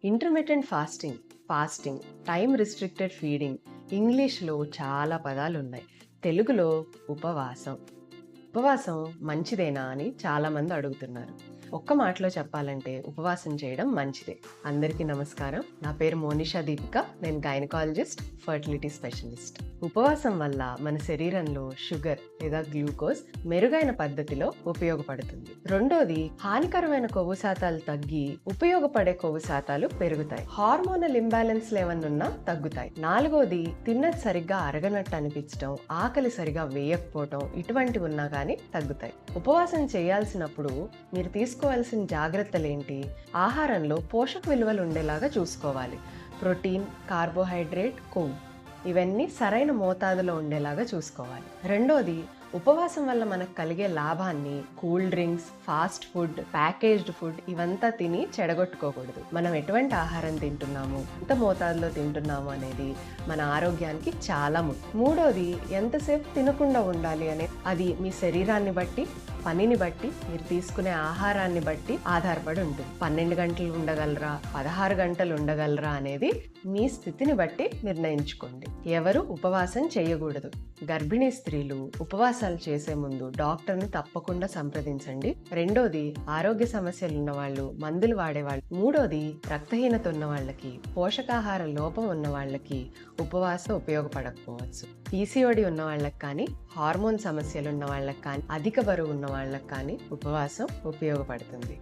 Intermittent fasting, time restricted feeding, ఇంగ్లీష్లో చాలా పదాలున్నాయి. తెలుగులో ఉపవాసం. ఉపవాసం మంచిదేనా అని చాలామంది అడుగుతున్నారు. ఒక్క మాటలో చెప్పాలంటే ఉపవాసం చేయడం మంచిదే. అందరికీ నమస్కారం. నా పేరు మోనిషా దీపిక. నేను గైనకాలజిస్ట్, ఫర్టిలిటీ స్పెషలిస్ట్. ఉపవాసం వల్ల మన శరీరంలో షుగర్ లేదా గ్లూకోజ్ మెరుగైన పద్ధతిలో ఉపయోగపడుతుంది. రెండోది, హానికరమైన కొవ్వు శాతాలు తగ్గి ఉపయోగపడే కొవ్వు శాతాలు పెరుగుతాయి. హార్మోనల్ ఇంబ్యాలెన్స్ ఏమన్నా తగ్గుతాయి. నాలుగోది, తిన్నది సరిగ్గా అరగనట్టు అనిపించడం, ఆకలి సరిగా వేయకపోవటం ఇటువంటివి ఉన్నా కానీ తగ్గుతాయి. ఉపవాసం చేయాల్సినప్పుడు మీరు తీసుకోవాల్సిన జాగ్రత్తలేంటి? ఆహారంలో పోషక విలువలు ఉండేలాగా చూసుకోవాలి. ప్రోటీన్, కార్బోహైడ్రేట్, కొవ్వు ఇవన్నీ సరైన మోతాదులో ఉండేలాగా చూసుకోవాలి. రెండోది, ఉపవాసం వల్ల మనకు కలిగే లాభాన్ని cool drinks, fast food, packaged food ఇవంతా తిని చెడగొట్టుకోకూడదు. మనం ఎటువంటి ఆహారం తింటున్నాము, ఎంత మోతాదులో తింటున్నాము అనేది మన ఆరోగ్యానికి చాలా ముఖ్యం. మూడోది, ఎంతసేపు తినకుండా ఉండాలి అనే అది మీ శరీరాన్ని బట్టి, పనిని బట్టి, మీరు తీసుకునే ఆహారాన్ని బట్టి ఆధారపడి ఉంటుంది. 12 గంటలు ఉండగలరా, 16 గంటలు ఉండగలరా అనేది మీ స్థితిని బట్టి నిర్ణయించుకోండి. ఎవరు ఉపవాసం చేయకూడదు. గర్భిణీ స్త్రీలు ఉపవాసాలు చేసే ముందు డాక్టర్ని తప్పకుండా సంప్రదించండి. రెండోది, ఆరోగ్య సమస్యలు ఉన్న వాళ్ళు, మందులు వాడేవాళ్ళు. మూడోది, రక్తహీనత ఉన్న వాళ్ళకి, పోషకాహార లోపం ఉన్న వాళ్ళకి ఉపవాసం ఉపయోగపడకపోవచ్చు. పీసీఓడి ఉన్న వాళ్ళకి కానీ, హార్మోన్ సమస్యలు ఉన్న వాళ్ళకి కానీ, అధిక బరువు ఉన్న వాళ్ళకి కానీ ఉపవాసం ఉపయోగపడుతుంది.